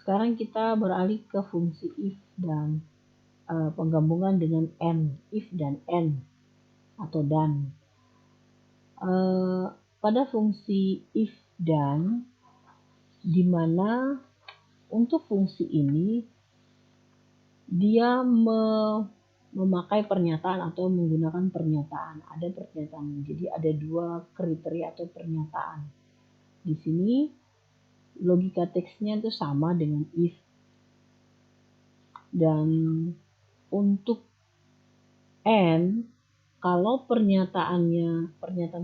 Sekarang kita beralih ke fungsi if dan penggabungan dengan and, if dan and atau dan. Pada fungsi if dan, di mana untuk fungsi ini dia memakai pernyataan atau menggunakan pernyataan. Ada pernyataan, jadi ada dua kriteria atau pernyataan. Di sini logika teksnya itu sama dengan if. Dan untuk and, kalau pernyataan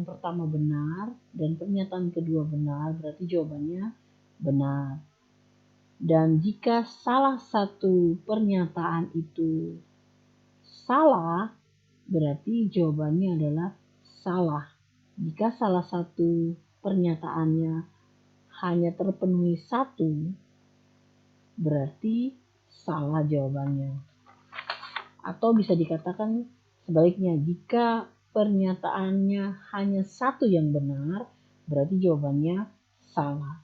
pertama benar dan pernyataan kedua benar, berarti jawabannya benar. Dan jika salah satu pernyataan itu salah, berarti jawabannya adalah salah. Jika salah satu pernyataannya hanya terpenuhi satu, berarti salah jawabannya. Atau bisa dikatakan sebaliknya, jika pernyataannya hanya satu yang benar, berarti jawabannya salah.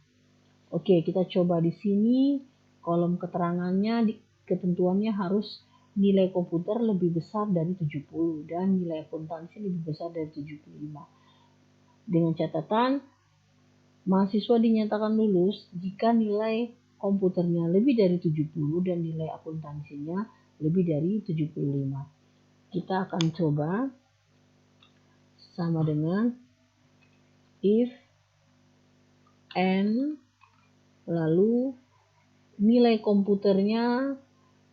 Oke, kita coba di sini kolom keterangannya, ketentuannya harus nilai komputer lebih besar dari 70 dan nilai akuntansi lebih besar dari 75. Dengan catatan, mahasiswa dinyatakan lulus jika nilai komputernya lebih dari 70 dan nilai akuntansinya lebih dari 75. Kita akan coba sama dengan if and lalu nilai komputernya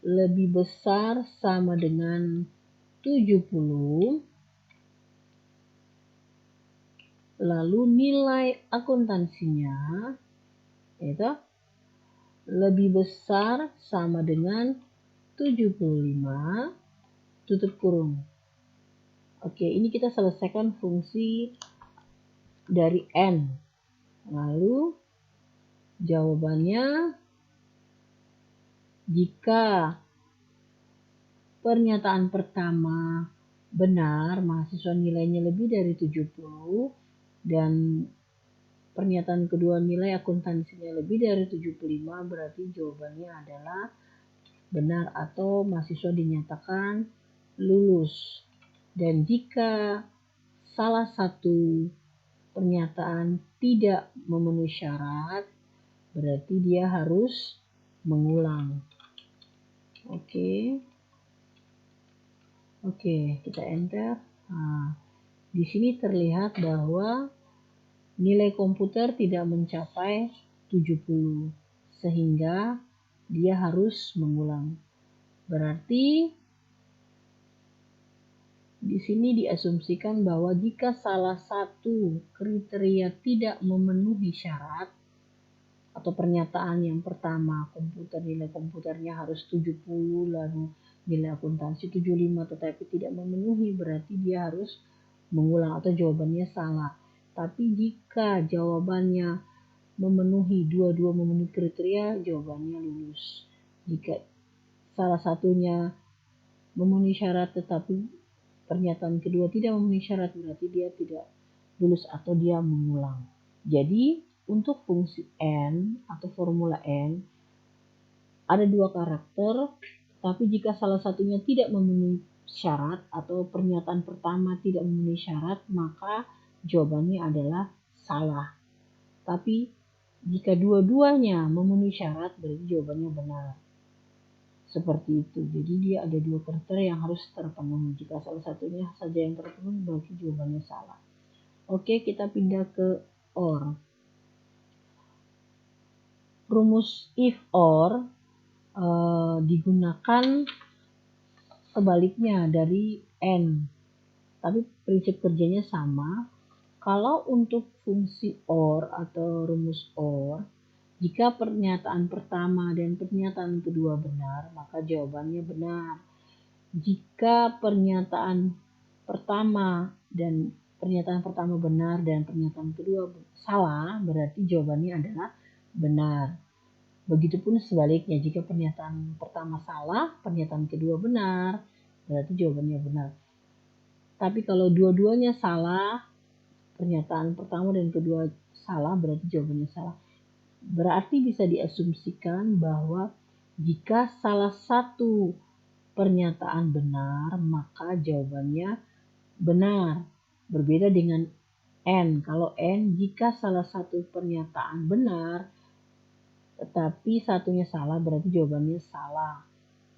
lebih besar sama dengan 70, lalu nilai akuntansinya itu lebih besar sama dengan 75 tutup kurung. Oke, ini kita selesaikan fungsi dari and. Lalu jawabannya, jika pernyataan pertama benar, mahasiswa nilainya lebih dari 70 dan pernyataan kedua nilai akuntansinya lebih dari 75, berarti jawabannya adalah benar atau mahasiswa dinyatakan lulus. Dan jika salah satu pernyataan tidak memenuhi syarat, berarti dia harus mengulang. Oke, kita enter. Nah, di sini terlihat bahwa nilai komputer tidak mencapai 70 sehingga dia harus mengulang. Berarti di sini diasumsikan bahwa jika salah satu kriteria tidak memenuhi syarat atau pernyataan yang pertama, nilai komputernya harus 70 lalu nilai akuntansi 75 tetapi tidak memenuhi, berarti dia harus mengulang atau jawabannya salah. Tapi jika jawabannya memenuhi, dua-dua memenuhi kriteria, jawabannya lulus. Jika salah satunya memenuhi syarat tetapi pernyataan kedua tidak memenuhi syarat, berarti dia tidak lulus atau dia mengulang. Jadi untuk fungsi and atau formula and ada dua karakter, tapi jika salah satunya tidak memenuhi syarat atau pernyataan pertama tidak memenuhi syarat, maka jawabannya adalah salah. Tapi jika dua-duanya memenuhi syarat, berarti jawabannya benar. Seperti itu. Jadi dia ada dua kriteria yang harus terpenuhi. Jika salah satunya saja yang terpenuhi, berarti jawabannya salah. Oke, kita pindah ke or. Rumus if or digunakan sebaliknya dari and. Tapi prinsip kerjanya sama. Kalau untuk fungsi or atau rumus or, jika pernyataan pertama dan pernyataan kedua benar, maka jawabannya benar. Jika pernyataan pertama benar dan pernyataan kedua salah, berarti jawabannya adalah benar. Begitupun sebaliknya, jika pernyataan pertama salah, pernyataan kedua benar, berarti jawabannya benar. Tapi kalau dua-duanya salah, pernyataan pertama dan kedua salah, berarti jawabannya salah. Berarti bisa diasumsikan bahwa jika salah satu pernyataan benar, maka jawabannya benar. Berbeda dengan N. Kalau N, jika salah satu pernyataan benar, tetapi satunya salah, berarti jawabannya salah.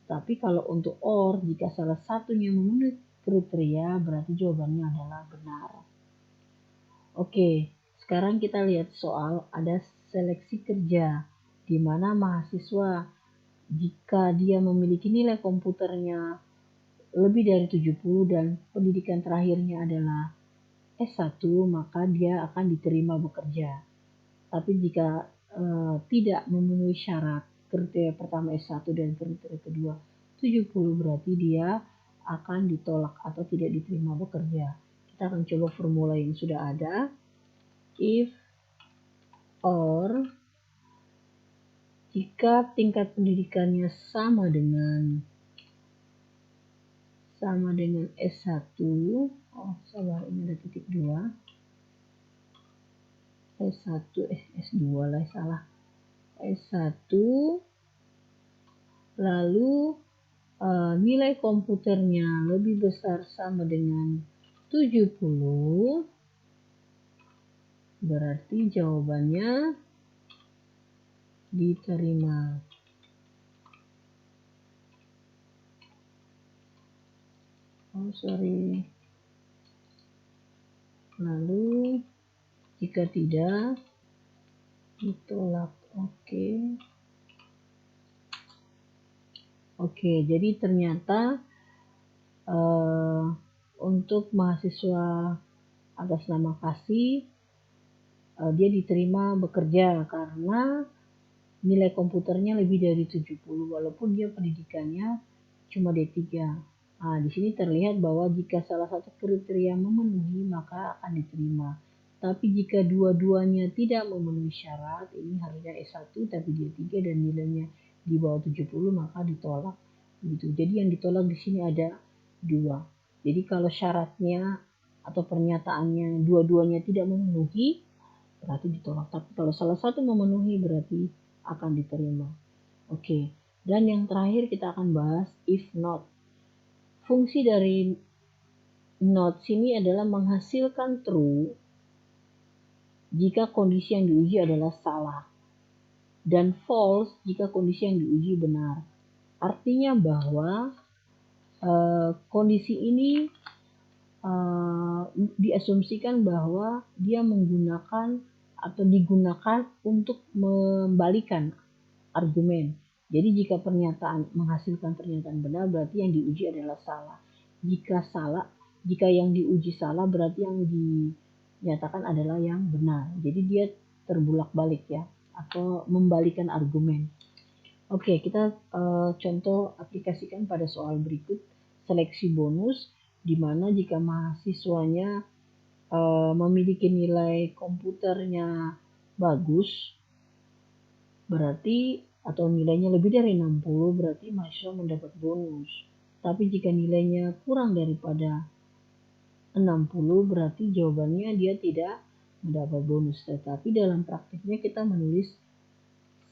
Tapi kalau untuk OR, jika salah satunya memenuhi kriteria, berarti jawabannya adalah benar. Oke, sekarang kita lihat soal ada seleksi kerja, di mana mahasiswa jika dia memiliki nilai komputernya lebih dari 70 dan pendidikan terakhirnya adalah S1, maka dia akan diterima bekerja. Tapi jika tidak memenuhi syarat kriteria pertama S1 dan kriteria kedua 70, berarti dia akan ditolak atau tidak diterima bekerja. Kita akan coba formula yang sudah ada. If or jika tingkat pendidikannya sama dengan S1, sabar, ini ada titik 2. S2 lah, salah. S1 lalu nilai komputernya lebih besar sama dengan 70, berarti jawabannya diterima. Lalu jika tidak, ditolak. Oke, jadi ternyata untuk mahasiswa atas nama Kasih, dia diterima bekerja karena nilai komputernya lebih dari 70 walaupun dia pendidikannya cuma D3. Nah, di sini terlihat bahwa jika salah satu kriteria memenuhi maka akan diterima. Tapi jika dua-duanya tidak memenuhi syarat, ini harusnya S1 tapi D3 dan nilainya di bawah 70 maka ditolak. Gitu. Jadi yang ditolak di sini ada 2. Jadi kalau syaratnya atau pernyataannya dua-duanya tidak memenuhi, berarti ditolak. Tapi kalau salah satu memenuhi berarti akan diterima. Oke. Dan yang terakhir kita akan bahas if not. Fungsi dari not sini adalah menghasilkan true jika kondisi yang diuji adalah salah dan false jika kondisi yang diuji benar. Artinya bahwa kondisi ini diasumsikan bahwa dia menggunakan atau digunakan untuk membalikan argumen. Jadi jika pernyataan menghasilkan pernyataan benar berarti yang diuji adalah salah. Jika yang diuji salah berarti yang dinyatakan adalah yang benar. Jadi dia terbulak-balik ya, atau membalikan argumen. Oke, kita contoh aplikasikan pada soal berikut, seleksi bonus, di mana jika mahasiswanya memiliki nilai komputernya bagus, berarti atau nilainya lebih dari 60 berarti mahasiswa mendapat bonus. Tapi jika nilainya kurang daripada 60 berarti jawabannya dia tidak mendapat bonus. Tetapi dalam praktiknya kita menulis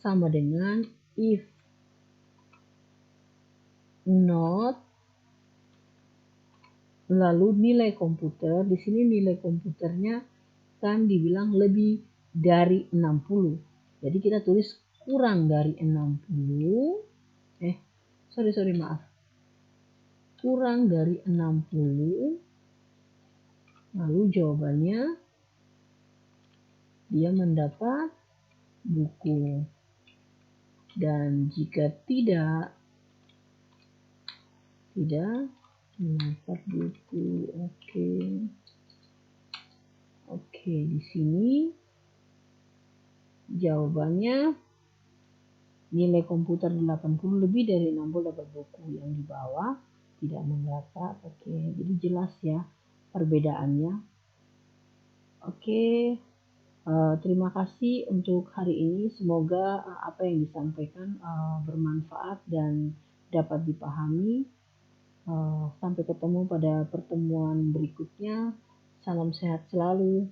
sama dengan if not lalu nilai komputer. Di sini nilai komputernya kan dibilang lebih dari 60. Jadi kita tulis kurang dari 60. Kurang dari 60. Lalu jawabannya dia mendapat buku. Dan jika tidak mendapat buku. Oke, di sini jawabannya nilai komputer 80 lebih dari 60 dapat buku, yang di bawah tidak mendapat. Oke, jadi jelas ya perbedaannya. Oke, terima kasih untuk hari ini. Semoga apa yang disampaikan bermanfaat dan dapat dipahami. Sampai ketemu pada pertemuan berikutnya. Salam sehat selalu.